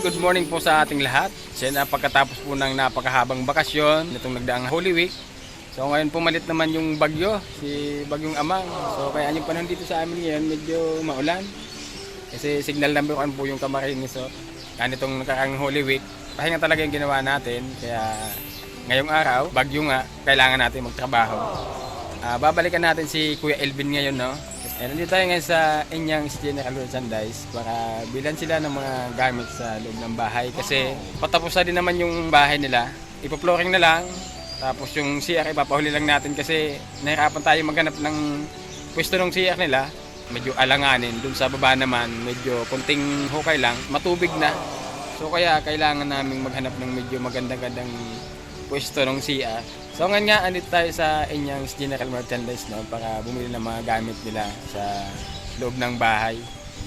good morning po sa ating lahat. Siyempre pagkatapos po ng napakahabang bakasyon nitong nagdaang Holy Week. So ngayon pumalit naman yung bagyo, si Bagyong Amang. So kaya yung panahon dito sa amin ngayon medyo maulan. Kasi signal number 1 po yung Camarines. So kanitong nakaraang Holy Week, pahinga talaga yung ginawa natin. Kaya ngayong araw, bagyo nga, kailangan natin magtrabaho. Babalikan natin si Kuya Elvin ngayon, no? Nandito tayo ngayon sa Inyang General Merchandise para bilan sila ng mga gamit sa loob ng bahay kasi patapos na din naman yung bahay nila. Ipo-flooring na lang, tapos yung CR ipapahuli lang natin kasi nahirapan tayo maghanap ng pwesto ng CR nila. Medyo alanganin, dun sa baba naman medyo kunting hukay lang, matubig na. So kaya kailangan naming maghanap ng medyo magandang-gandang pwesto ng CR. So ngayon nga, andito tayo sa Inyang General Merchandise, no, para bumili ng mga gamit nila sa loob ng bahay.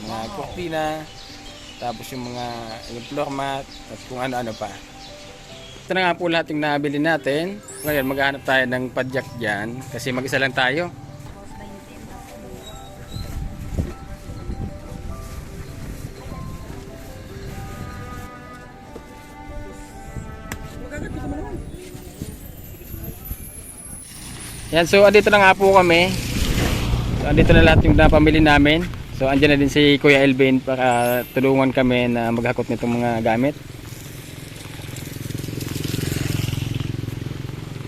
Mga kurtina, tapos yung floor mat, at kung ano-ano pa. Ito na nga po lahat yung nabili natin. Ngayon, maghahanap tayo ng padyak dyan kasi mag-isa lang tayo. Yan, so andito na nga po kami. So andito na lahat yung napamili namin. So andyan na din si Kuya Elvin para tulungan kami na maghakot nitong mga gamit.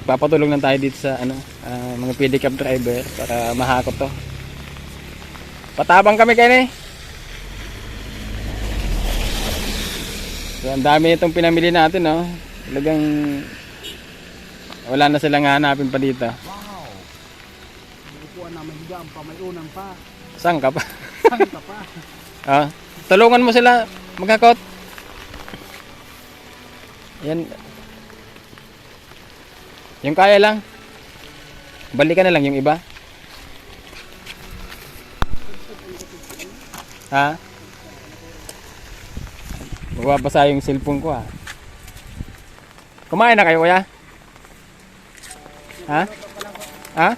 Papatulong lang tayo dito sa mga pedicab driver para mahakot to. Patabang kami kayo eh. So ang dami itong pinamili natin, no. Talagang wala na silang hanapin pa dito. May unang pa. Saan ka pa? Saan ka pa? Tulungan mo sila maghakot. Yan. Yung kaya lang. Balikan na lang yung iba. Ha? Mababasa yung cellphone ko ha. Kumain na kayo kuya? Ha? Ha?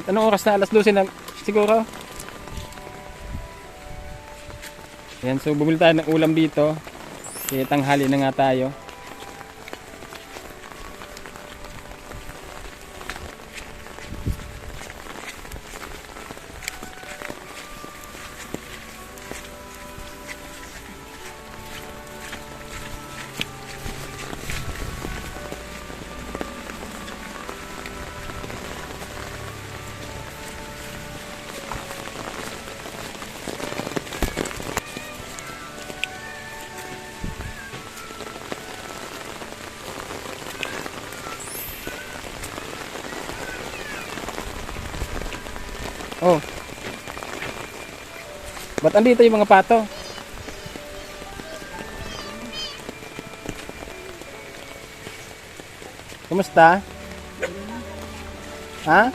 Anong oras na? Alas 12 na siguro. Yan, so bumili tayo ng ulam dito. Kaya tanghali na nga tayo. Oh. Ba't andito yung mga pato? Kumusta? Ha?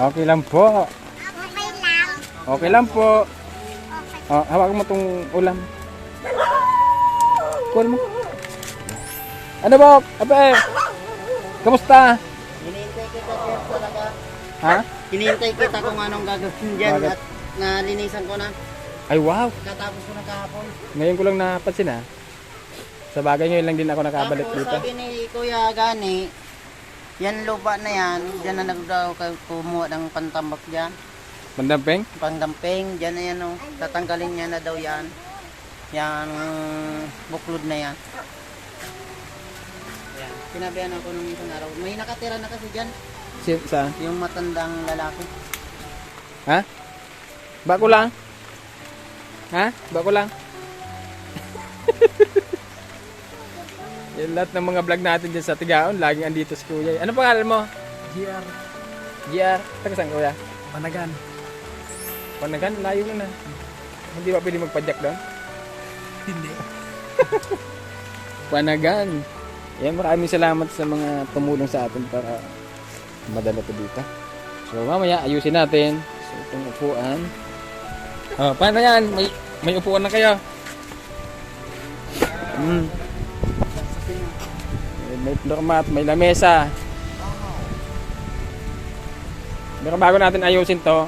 Okay lang po. Okay lang. Okay lang po. Oh, hawak mo tong ulam. Kuha mo. Ano ba? Abe. Kumusta? Hinihintay kita sir talaga. Ha? Hinihintay kita kung anong gagawin dyan at nalinisan ko na. Ay wow. Katapos ko na kahapon. Ngayon ko lang napansin ha. Sa bagay ngayon lang din ako nakabalik Tapos dito. sabi ni Kuya Gani, yan lupa na yan, dyan na nagdaw kayo kumuha ng pantambak dyan. Mandamping? Pangdamping, dyan na yan o. Tatanggalin niya na daw yan. Yan, buklod na yan. Yan. Sinabihan ako nung isang araw. May nakatira na kasi dyan. Saan? Yung matandang lalaki. Ha? Bako lang? Ha? Bako lang? Yung lahat ng mga vlog natin dyan sa Tigaon, laging andito si Kuya. Ano pangalan mo? GR. GR. Taga saan Kuya? Panagan. Panagan, layo na na. Hindi ba pwede magpadyak doon? Hindi. Panagan. Yan, maraming salamat sa mga tumulong sa atin para madala to dito. So mamaya ayusin natin. So itong upuan. Paano yan? May upuan na kayo. May floor mat, may lamesa. Pero bago natin ayusin to,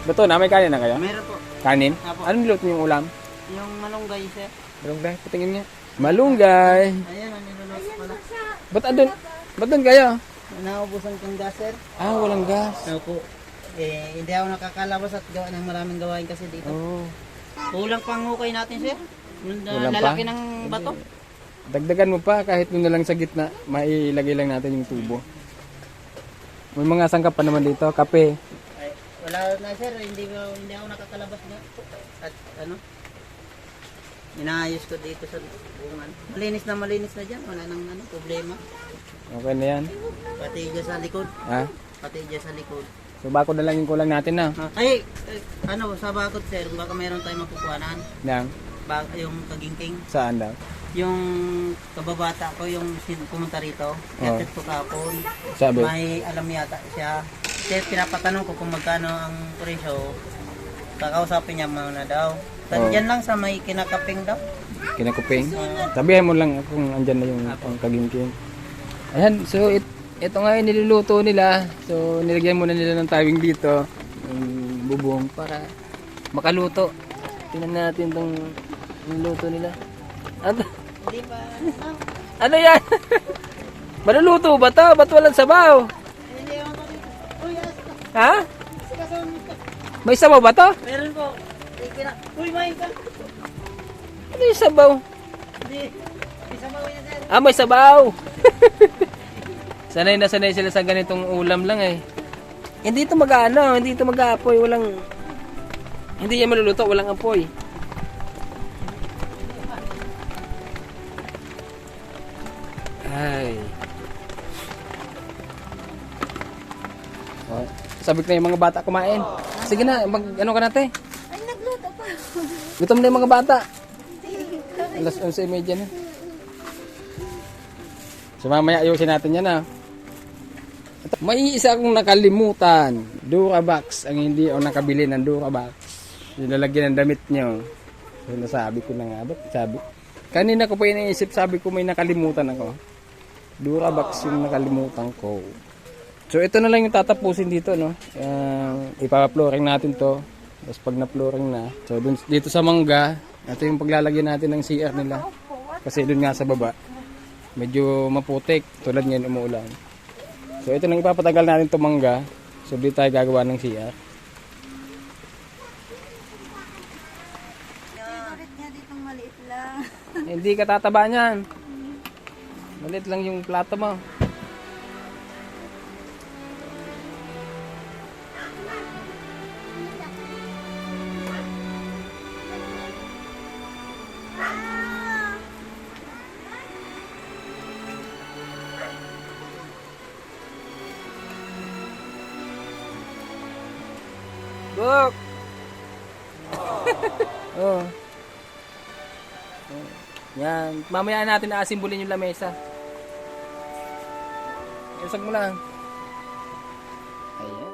luto na, may kanin na kayo? Meron po. Kanin? Apo. Anong niluto yung ulam? Yung malunggay sir. Malunggay, patingin nga. Malunggay. Ayan, ang niluluto pala. Ba't doon kayo? Naubusan kang gas, sir. Ah, walang gas. Opo. Hindi ako nakakalabas at gawa ng maraming gawain kasi dito. Oh. Kulang pang hukay natin, sir. Kulang pa? Lalaki ng bato. Dagdagan mo pa kahit doon na lang sa gitna, mailagay lang natin yung tubo. May mga sangkap pa naman dito, kape. Ay, wala na, sir. Hindi ako nakakalabas na. At ano? Inaayos ko dito sa bungan. Malinis na dyan. Wala nang problema. Okay na yan. Pati dyan sa likod. Ha? Pati dyan sa likod. So bako na lang yung kulang natin na. Ay, sa bakod, sir. Baka mayroon tayong mapukuhanan. Nang, Yung kagingking. saan daw? Yung kababata ko, yung pumunta rito. Yatit ko kapon. Sabi, May alam yata siya. Kaya pinapatanong ko kung magkano ang presyo. Kakausapin niya muna daw. Yan lang sa may kinakaping daw. kinakuping. Sabihin mo lang kung andyan na yung kagingking. Ayan, so ito nga yung niluluto nila. So nilagyan muna nila ng tawing dito. Yung bubong para makaluto. Tingnan natin itong niluto nila. Hindi pa. Ano yan? Maluluto ba to? Ba't walang sabaw? Hindi ako. Uy, Ha? kasama mo ka. May sabaw ba to? Meron po. Uy, main ka. Ano yung sabaw? Hindi. Isa mo yan, sir. Ah, may sabaw! Sanay na sanay sila sa ganitong ulam lang eh. Hindi ito mag-ano, hindi ito mag-aapoy, walang... Hindi yan maluluto, walang apoy. Ay. Oh, sabik na yung mga bata kumain. Sige na, ano ka natin? Ay, nagluto pa. Gutom na yung mga bata. Alas 11:30 na. So mamaya ayusin natin yan ha. May isa akong nakalimutan. Durabox. Ang hindi ako nakabili ng Durabox. Yung lalagyan ng damit nyo. So nasabi ko na nga. Ba't sabi? Kanina ko pa iniisip, sabi ko may nakalimutan ako. Durabox yung nakalimutan ko. So ito na lang yung tatapusin dito, no? Ipapa-flooring natin to. Tapos pag na-flooring na, so dun, dito sa mangga, ito yung paglalagyan natin ng CR nila. Kasi dun nga sa baba, medyo maputik. Tulad ngayon umuulan. So ito nang ipapatagal natin itong mangga. So dito tayo gagawa ng CR. Favorite niya ditong maliit lang. Hindi ka tataba niyan. Malit lang yung plato mo. Look! Oh. Yan. Mamaya natin aasimbolin yung lamesa. Isag mo lang. Ayan.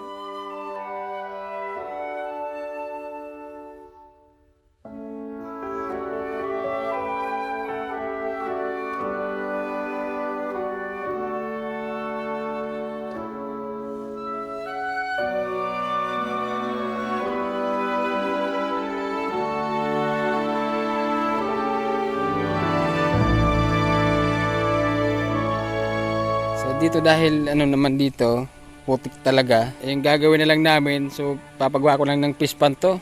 Dito dahil ano naman dito, putik talaga. Yung gagawin na lang namin, so papagawa ko lang ng fish pond to.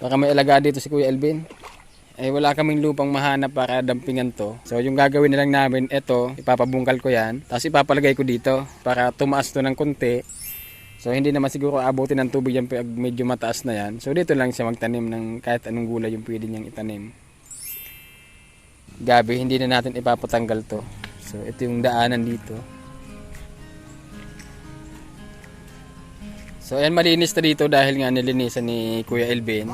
Baka may alaga dito si Kuya Elvin. Wala kaming lupang mahanap para dampingan to. So yung gagawin na lang namin, ito, ipapabungkal ko yan. Tapos ipapalagay ko dito para tumaas to ng konti. So hindi naman siguro abutin ng tubig yan pag medyo mataas na yan. So dito lang siya magtanim ng kahit anong gulay yung pwede niyang itanim. Gabi, hindi na natin ipapatanggal to. So ito yung daanan dito. So ayan, malinis na dito dahil nga nilinisan ni Kuya Elvin.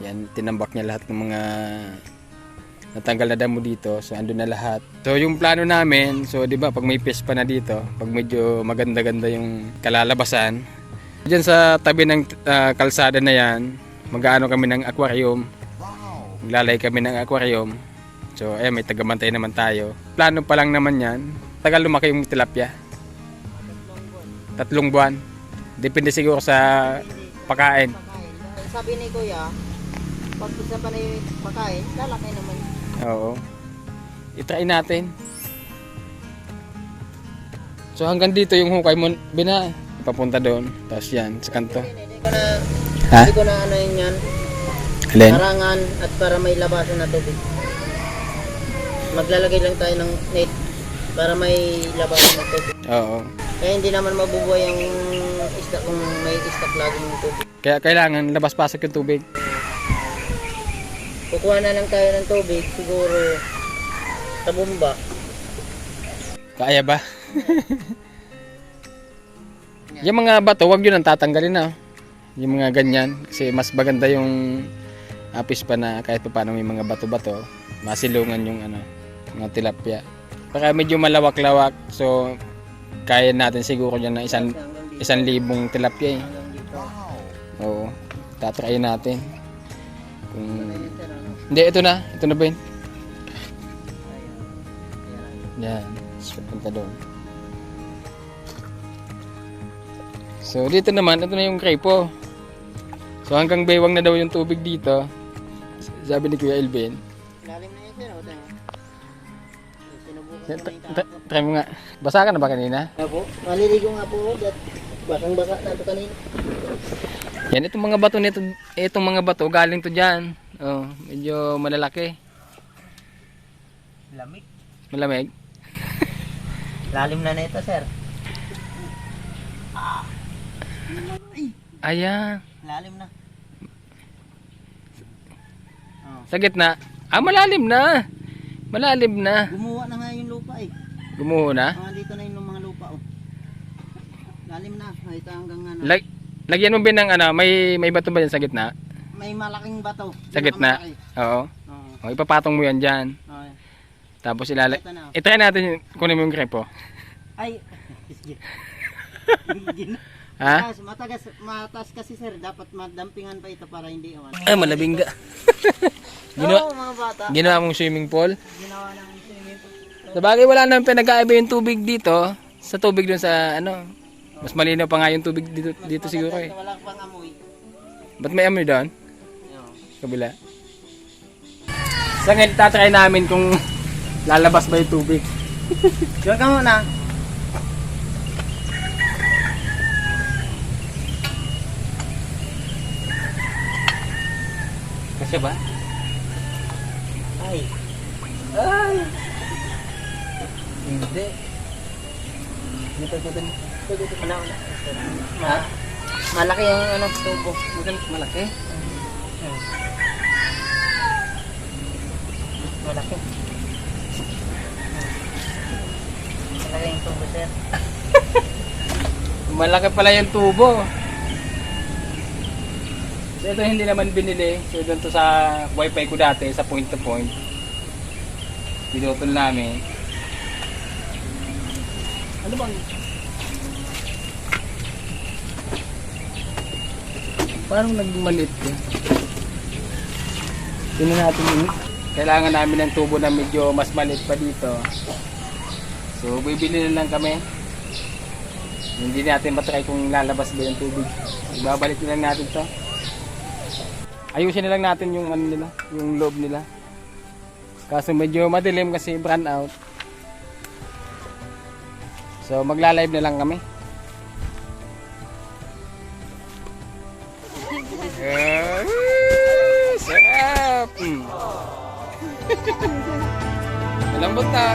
Yan, tinambak niya lahat ng mga natanggal na damo dito. So andun na lahat. So yung plano namin, so di ba pag may fish pa na dito, pag medyo maganda-ganda yung kalalabasan, diyan sa tabi ng kalsada na yan, mag-aano kami ng aquarium. Maglalay kami ng aquarium. So, may tagamantay naman tayo. Plano pa lang naman yan. Tagal lumaki yung tilapia. 3 buwan. Depende siguro sa pagkain. Sabi ni Kuya, pag sa panay makain, lalaki naman. Oo. I-try natin. So hanggang dito yung hukay mo, Bina. Papunta doon. Tapos yan, sa kanto. Hindi ko na, Ha? hindi ko na ano yun yan. Alin? Karangan at para may labasan na tubig. Maglalagay lang tayo ng net para may labasan na tubig. Oo. Kaya hindi naman mabubuhay ang isda kung may stock laging tubig. Kaya kailangan labas-pasok yung tubig. Kukuha na lang tayo ng tubig siguro sa bomba. Kaya ba? Yung mga bato, wag yun ang tatanggalin na. Yung mga ganyan. Kasi mas maganda yung apis pa na kahit pa paano may mga bato-bato. Masilungan yung ano, mga tilapia. Baka medyo malawak-lawak. So, kaya natin siguro dyan na 1,000 tilapia eh. Hanggang dito. Oo. Tatry natin. Kung... Sir, ano? Hindi, ito na. Ito na ba yun? Ayan. Yan. So, punta doon. So, dito naman, ito na yung krepo. So, hanggang baywang na daw yung tubig dito. Sabi ni Kuya Elvin. Lalim na yun sir. O, tayo. Sinubukan ko na yung tapo. Try mo nga. Basa ka na ba kanina? Apo, maliligo nga po ako. Basang-basa na ito kanina. Yan, itong mga bato nito, itong mga bato, galing to dyan. Oh, medyo malalaki. Lamig. Malamig. Lalim na ito sir. Ayan. Lalim na. Oh. Sa gitna. Ah, malalim na. Malalim na. Gumawa na nga yung lupa eh. Gumuho na. Dito na yung mga lupa oh. Lalim na. Ito hanggang ano. Lagyan mo ba ng ano, may bato ba dyan sa gitna? May malaking bato. Sa gitna? Pinakamalaki. Oo. Oo. O, ipapatong mo yan dyan. Oo. Tapos Ito na. i-try natin kunin mo yung krepo. Ay. Ha? Matas kasi sir. Dapat madampingan pa ito para hindi awan. Ah, malabing ga. Oo mga bata. Ginawa mong swimming pool. Ginawa ng swimming pool. Sa bagay, wala naman pinag-aiba yung tubig dito. Sa tubig dun sa ano. Mas malinaw pa nga yung tubig dito siguro eh. Wala pang amoy. Ba't may amoy doon? Oo. Kabila. Sa ngayon, tatry namin kung lalabas ba yung tubig. Diyan ka muna. Kasi ba? Ay. Ay! Hindi. Ano? Malaki yung ano, tubo. Malaki? Malaki. Malaki yung tubo, sir. Malaki pala yung tubo. So ito hindi naman binili. So doon to sa wifi ko dati, sa point to point. Pinutol namin. Ano bang? Parang nagmalit eh. Tingnan natin yun. Kailangan namin ng tubo na medyo mas maliit pa dito. So bibili na lang kami. Hindi natin matry kung lalabas ba yung tubig. Ibabalik na lang natin to. Ayusin na lang natin yung ano nila, yung loob nila. Kaso medyo madilim kasi brand out. So magla-live na lang kami. Sarap! Malambot na.